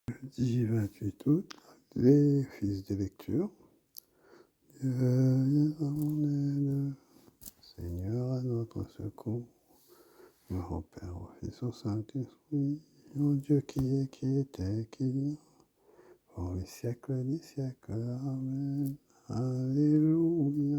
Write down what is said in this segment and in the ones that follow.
Jeudi 28 août, les fils de lecture. Dieu viens à mon aide, Seigneur à notre secours. Gloire au Père, au Fils, au Saint-Esprit, au Dieu qui était, qui vient, pour les siècles des siècles. Amen. Alléluia.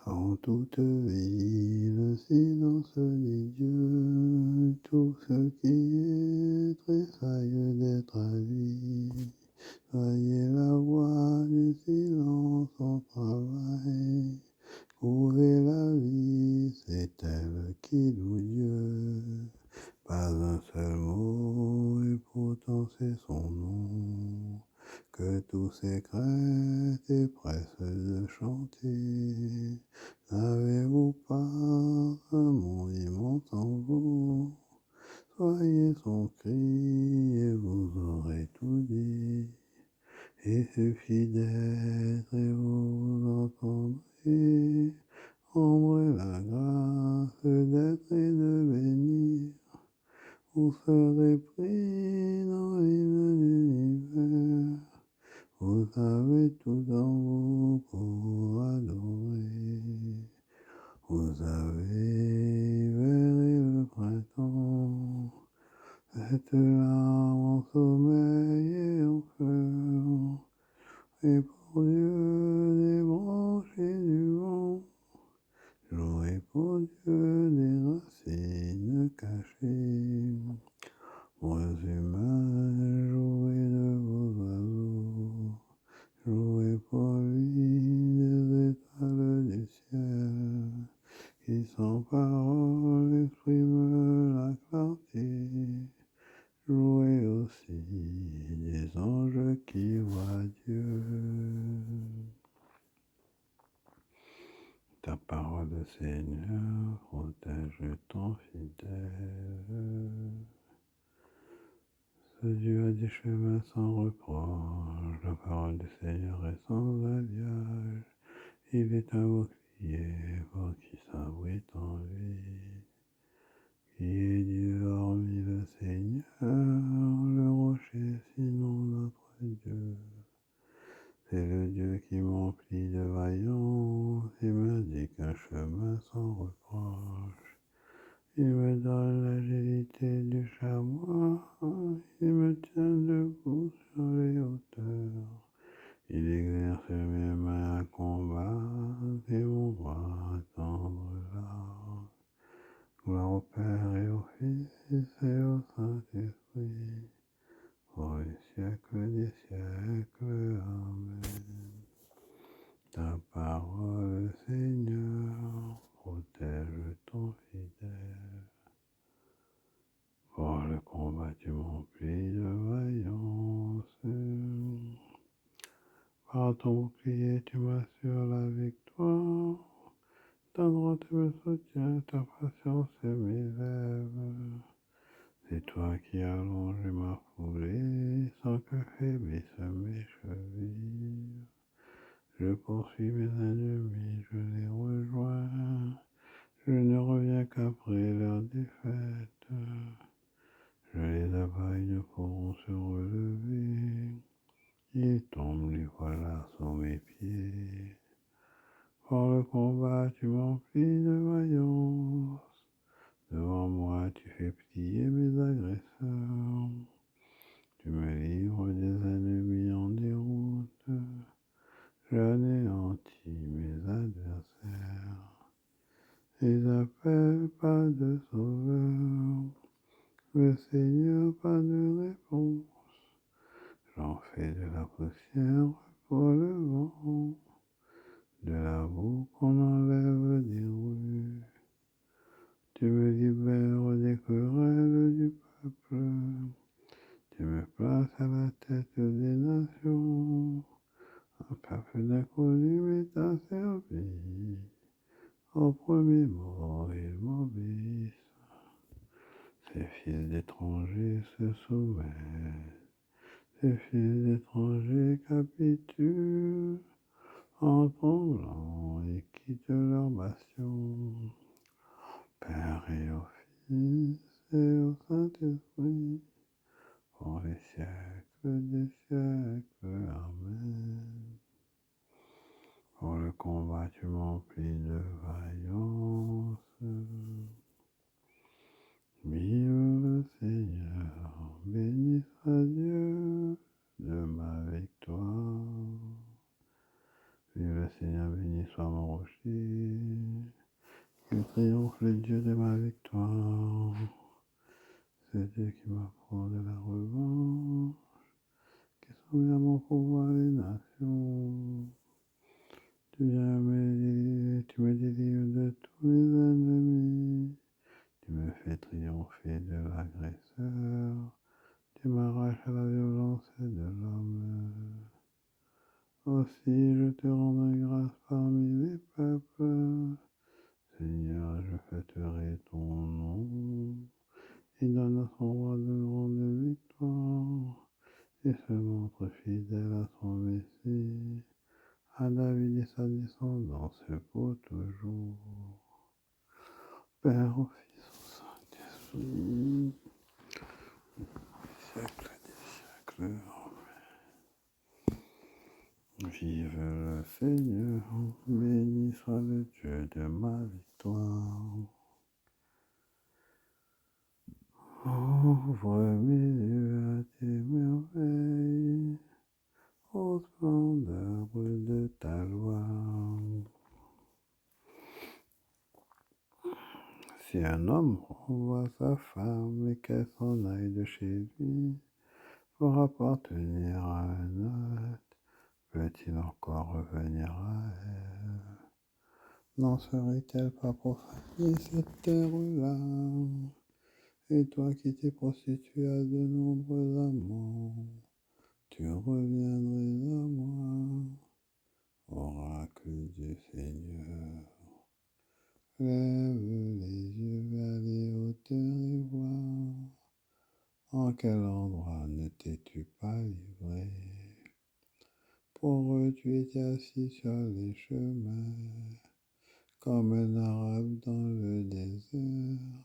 En toute vie, le silence des dieux, tout ce qui est tressaille d'être à lui. Soyez la voix du silence au travail. Trouver la vie, c'est elle qui loue Dieu. Pas un seul mot, et pourtant c'est son nom. Que tous sécrètent et pressent de chanter. N'avez-vous pas un monde immense en vous? Soyez son cri et vous aurez tout dit. Il suffit d'être et vous entendrez. Ombre la grâce d'être et de bénir. Vous serez pris dans l'île d'univers. Vous avez tout en vous pour adorer. Vous avez verré le printemps. Cette larme en sommeil et en fleurs. Et pour Dieu des branches et du vent. Jouez pour Dieu des racines cachées. Vos humains, jouez de vos oiseaux. Jouez pour lui des étoiles du ciel. Qui sans parole expriment la clarté. Jouez aussi des anges qui voient Dieu. Ta parole, Seigneur, protège ton fidèle. Ce Dieu a des chemins sans reproche, la parole du Seigneur est sans alliage. Il est un bouclier pour qui s'abrite en lui. Qui est Dieu hormis le Seigneur, le rocher sinon notre Dieu. C'est le Dieu qui m'emplit de vaillance et m'indique un chemin sans reproche. Il me donne l'agilité du chamois, il me tient debout sur les hauteurs. Il exerce mes mains à combattre et mon bras à tendre l'arc. Gloire au Père et au Fils et au Saint-Esprit, pour les siècles des siècles. Amen. Ta parole, Seigneur, protège ton fidèle. Pour le combat, tu m'emplis de vaillance. Par ton bouclier, tu m'assures la victoire. Ta droite me soutient, ta patience m'élève. C'est toi qui allonges ma foulée, sans que faiblissent mes chevilles. Je poursuis mes ennemis, je les rejoins. Je ne reviens qu'après leur défaite. Je les abats, ils ne pourront se relever. Ils tombent, les voilà sous mes pieds. Pour le combat, tu m'emplis de vaillance. Devant moi, tu fais plier mes agresseurs. Tu me livres des ennemis en déroute. J'anéantis mes adversaires. Ils appellent pas de sauveur. Le Seigneur, pas de réponse. J'en fais de la poussière pour le vent. De la boue qu'on enlève des rues. Tu me libères des querelles du peuple. Tu me places à la tête des nations. Un peuple d'inconnus m'est asservi. Au premier mot, ils m'obéissent. Ces fils d'étrangers se soumettent. Ces fils d'étrangers capitulent en tremblant et quittent leur bastion. Père et au Fils et au Saint-Esprit, C'est Dieu qui m'apprend de la revanche, qui soumet mon pouvoir les nations. Tu me délivres de tous mes ennemis. Tu me fais triompher de l'agresseur. Tu m'arraches à la violence de l'homme. Aussi je te rendrai grâce parmi les peuples. Seigneur, je fêterai ton nom et donne à son roi de grandes victoires et se montre fidèle à son Messie, à David et sa descendance pour toujours. Père, au Fils, au Saint-Esprit, siècle des siècles. Vive le Seigneur, béni soit le Dieu de ma victoire. Ouvre mes yeux à tes merveilles, ô splendeur de ta loi. Si un homme renvoie sa femme et qu'elle s'en aille de chez lui pour appartenir à un autre, peut-il encore revenir à elle? N'en serait-elle pas profanée cette terre-là? Et toi qui t'es prostitué à de nombreux amants, tu reviendrais à moi, oracle du Seigneur. Lève les yeux vers les hauteurs et vois, en quel endroit ne t'es-tu pas livré? Pour eux tu étais assis sur les chemins, comme un arabe dans le désert,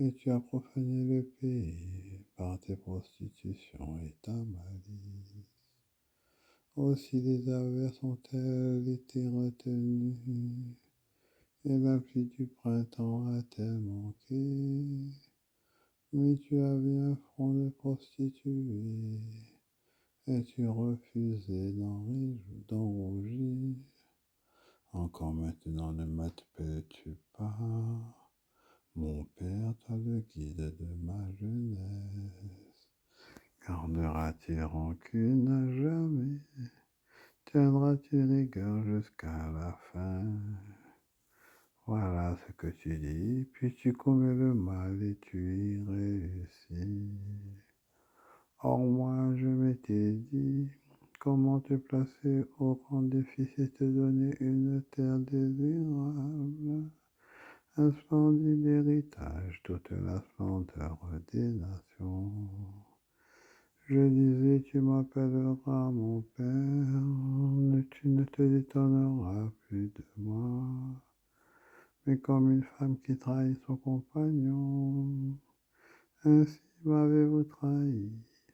et tu as profané le pays par tes prostitutions et ta malice. Aussi les averses ont-elles été retenues, et la pluie du printemps a-t-elle manqué? Mais tu avais un front de prostituée, et tu refusais d'en rougir. Encore maintenant ne m'appelles-tu pas? Mon Père, toi le guide de ma jeunesse, gardera-t-il rancune à jamais? Tiendras-tu rigueur jusqu'à la fin? Voilà ce que tu dis, puis tu commets le mal et tu y réussis. Or moi je m'étais dit, comment te placer au rang des fils et te donner une terre désirable, un splendide héritage, toute la splendeur des nations. Je disais, tu m'appelleras mon père, tu ne te détonneras plus de moi, mais comme une femme qui trahit son compagnon, ainsi m'avez-vous trahi,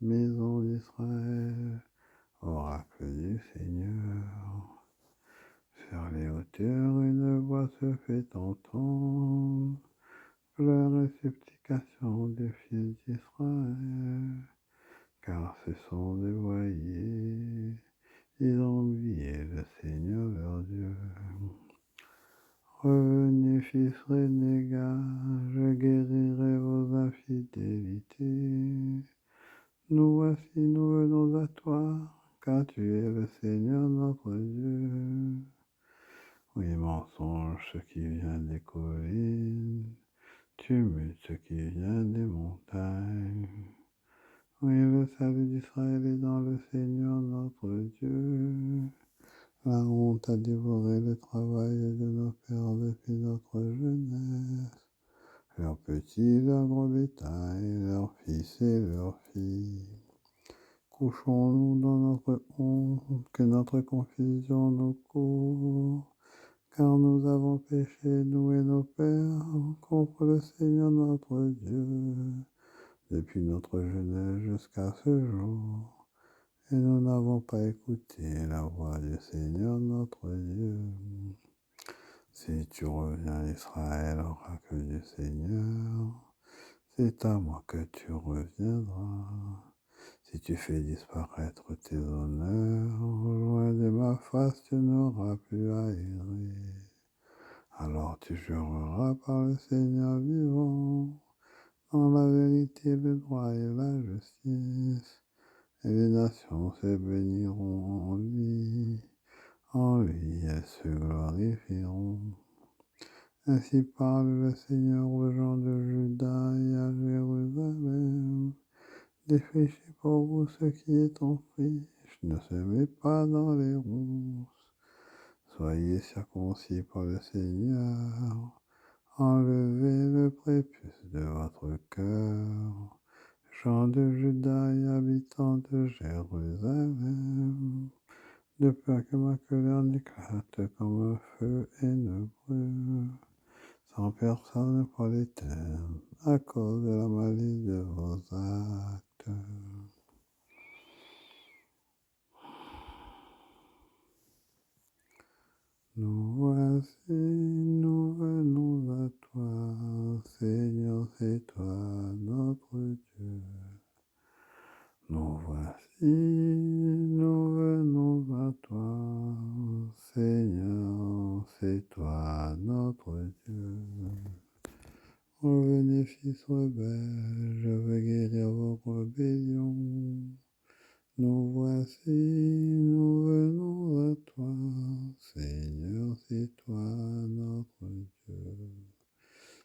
maison d'Israël, oracle du Seigneur. Sur les hauteurs, une voix se fait entendre, pleurs et supplications des fils d'Israël, car ce sont des voyés, ils ont oublié le Seigneur leur Dieu. Revenez, fils renégats, je guérirai vos infidélités. Nous voici, nous venons à toi, car tu es le Seigneur notre Dieu. Oui, mensonge, ce qui vient des collines, tumulte, ce qui vient des montagnes. Oui, le salut d'Israël est dans le Seigneur notre Dieu. La honte a dévoré le travail de nos pères depuis notre jeunesse. Leurs petits, leurs gros bétail, leurs fils et leurs filles. Couchons-nous dans notre honte, que notre confusion nous couvre, car nous avons péché, nous et nos pères, contre le Seigneur notre Dieu, depuis notre jeunesse jusqu'à ce jour, et nous n'avons pas écouté la voix du Seigneur notre Dieu. Si tu reviens, Israël, oracle du Seigneur, c'est à moi que tu reviendras. Si tu fais disparaître tes honneurs, loin de ma face, tu n'auras plus à errer. Alors tu jureras par le Seigneur vivant, en la vérité, le droit et la justice. Et les nations se béniront en lui. En lui, elles se glorifieront. Ainsi parle le Seigneur aux gens de Juda et à Jérusalem. Défrichez pour vous ce qui est en friche, ne semez pas dans les ronces. Soyez circoncis par le Seigneur. Enlevez le prépuce de votre cœur. Gens de Juda et habitants de Jérusalem, de peur que ma colère n'éclate comme un feu et ne brûle, sans personne pour l'éteindre, à cause de la malice de vos actes. Nous voici, nous venons à toi, Seigneur, c'est toi notre Dieu. Nous voici, nous venons à toi, Seigneur, c'est toi notre Dieu. Revenez, fils rebelles, je veux guérir vos rébellions. Nous voici, nous venons à toi, Seigneur, c'est toi notre Dieu.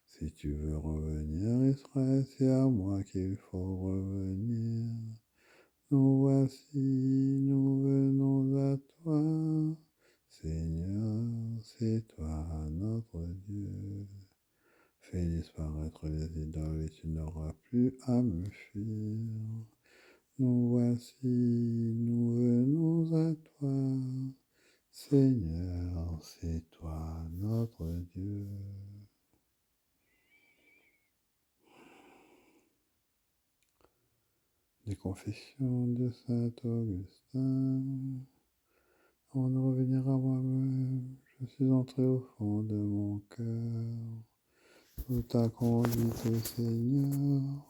Si tu veux revenir, Israël, c'est à moi qu'il faut revenir. Nous voici, nous venons à toi, Seigneur, c'est toi notre Dieu. Fais disparaître les idoles et tu n'auras plus à me fuir. Nous voici, nous venons à toi, Seigneur, c'est toi notre Dieu. Des confessions de saint Augustin. Avant de revenir à moi-même, je suis entré au fond de mon cœur, sous ta conduite, Seigneur,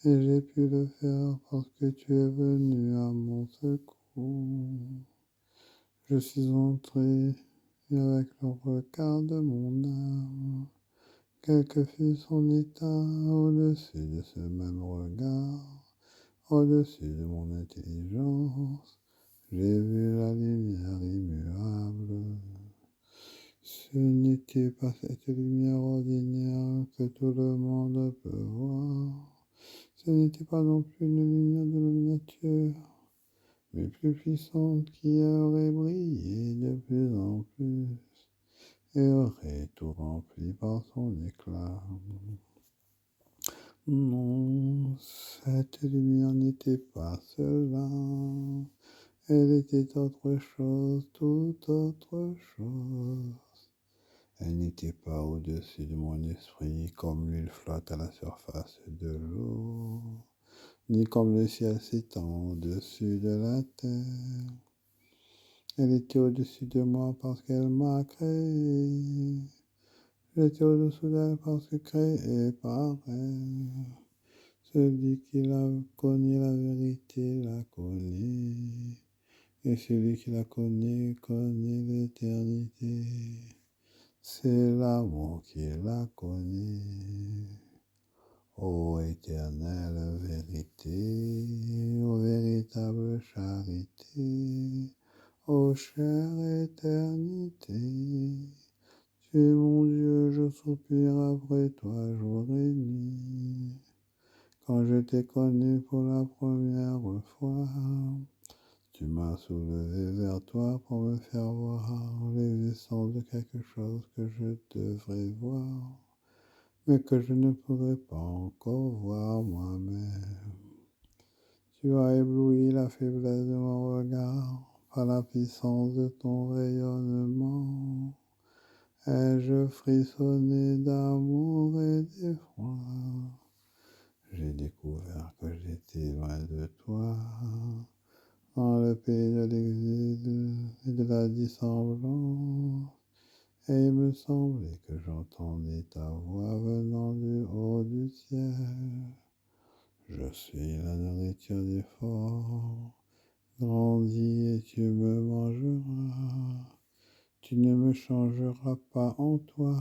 et j'ai pu le faire parce que tu es venu à mon secours. Je suis entré et avec le regard de mon âme, quel que fût son état, au-dessus de ce même regard, au-dessus de mon intelligence, j'ai vu la lumière immuable. Ce n'était pas cette lumière ordinaire que tout le monde peut voir. Ce n'était pas non plus une lumière de même nature, mais plus puissante qui aurait brillé de plus en plus et aurait tout rempli par son éclat. Non, cette lumière n'était pas cela. Elle était autre chose, toute autre chose. Elle n'était pas au-dessus de mon esprit comme l'huile flotte à la surface de l'eau, ni comme le ciel s'étend au-dessus de la terre. Elle était au-dessus de moi parce qu'elle m'a créé. J'étais au-dessous d'elle parce que créé par elle. Celui qui la connaît la vérité la connaît, et celui qui la connaît connaît l'éternité. C'est l'amour qui la connaît. Ô éternelle vérité, ô véritable charité, ô chère éternité, tu es mon Dieu, je soupire après toi jour et nuit. Quand je t'ai connu pour la première fois, tu m'as soulevé vers toi pour me faire voir l'existence de quelque chose que je devrais voir, mais que je ne pourrais pas encore voir moi-même. Tu as ébloui la faiblesse de mon regard par la puissance de ton rayonnement. Ai-je frissonné d'amour et d'effroi? J'ai découvert que j'étais loin de toi, dans le pays de l'exil et de la dissemblance, et il me semblait que j'entendais ta voix venant du haut du ciel. Je suis la nourriture des forts, grandis et tu me mangeras. Tu ne me changeras pas en toi,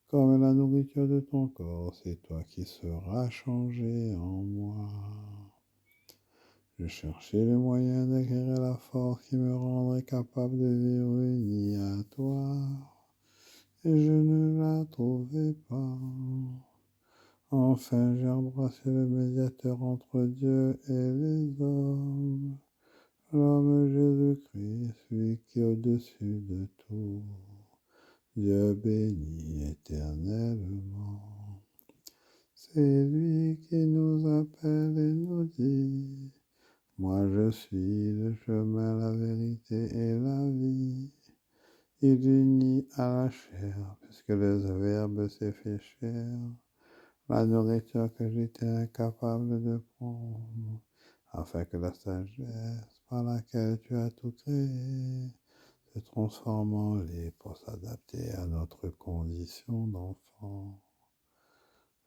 comme la nourriture de ton corps, c'est toi qui seras changé en moi. Je cherchais le moyen d'acquérir la force qui me rendrait capable de vivre uni à toi, et je ne la trouvais pas. Enfin, j'ai embrassé le médiateur entre Dieu et les hommes, l'homme Jésus-Christ, celui qui est au-dessus de tout. Dieu béni éternellement. C'est lui qui nous appelle et nous dit, moi je suis le chemin, la vérité et la vie. Il unit à la chair, puisque le Verbe s'est fait chair, la nourriture que j'étais incapable de prendre, afin que la sagesse par laquelle tu as tout créé se transforme en lait pour s'adapter à notre condition d'enfant.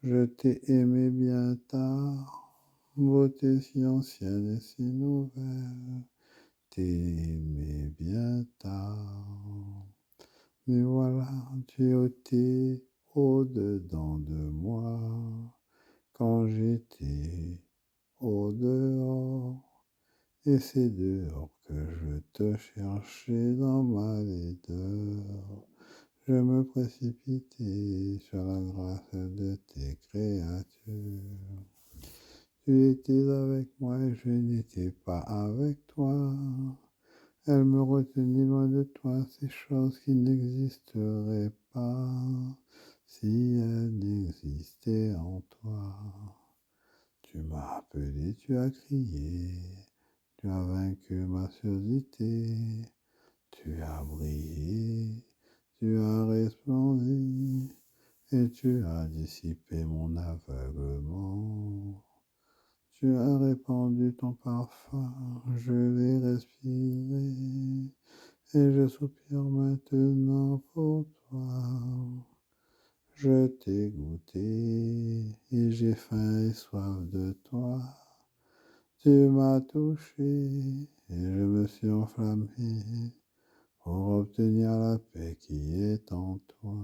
Je t'ai aimé bien tard, beauté si ancienne et si nouvelle, t'ai aimé bien tard. Mais voilà, tu étais au-dedans de moi, quand j'étais au dehors. Et c'est dehors que je te cherchais dans ma laideur. Je me précipitais sur la grâce de tes créatures. Tu étais avec moi et je n'étais pas avec toi. Elle me retenait loin de toi, ces choses qui n'existeraient pas si elles n'existaient en toi. Tu m'as appelé, tu as crié, tu as vaincu ma surdité, tu as brillé, tu as resplendi, et tu as dissipé mon aveuglement. Tu as répandu ton parfum, je l'ai respiré, et je soupire maintenant pour toi. Je t'ai goûté, et j'ai faim et soif de toi. Tu m'as touché, et je me suis enflammé pour obtenir la paix qui est en toi.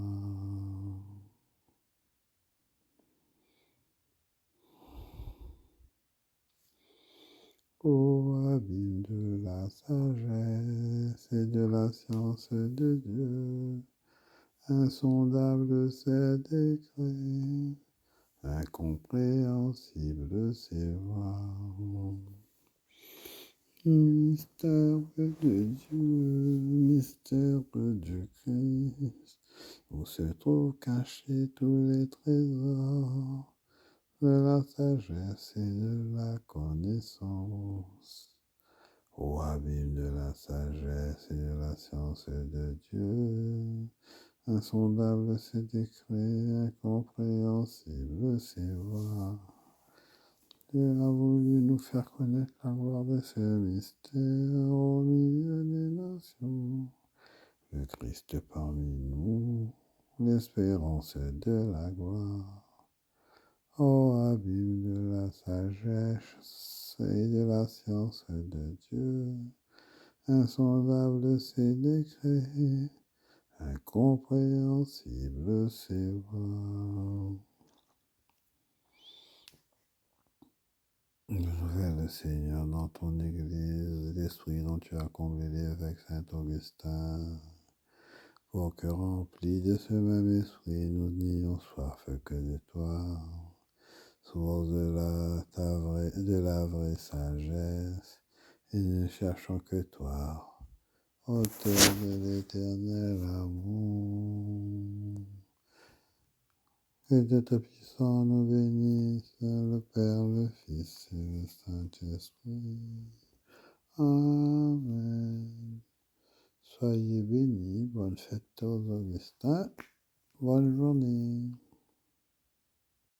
Ô abîme de la sagesse et de la science de Dieu, insondable ses décrets, incompréhensible ses voies. Mystère de Dieu, mystère du Christ, où se trouvent cachés tous les trésors de la sagesse et de la connaissance. Ô abîme de la sagesse et de la science de Dieu, insondable ses décrets, incompréhensible ses voies. Dieu a voulu nous faire connaître la gloire de ce mystère au milieu des nations. Le Christ parmi nous, l'espérance de la gloire. Ô abîme de la sagesse et de la science de Dieu, insondable ses décrets, incompréhensible ses voies. Renouvelle le Seigneur dans ton Église l'esprit dont tu as comblé l'évêque Saint-Augustin, pour que remplis de ce même esprit, nous n'ayons soif que de toi, source de la vraie sagesse, et ne cherchons que toi, auteur de l'éternel amour. Que Dieu Tout-Puissant nous bénisse, le Père, le Fils et le Saint-Esprit. Amen. Soyez bénis, bonne fête aux Augustins, bonne journée.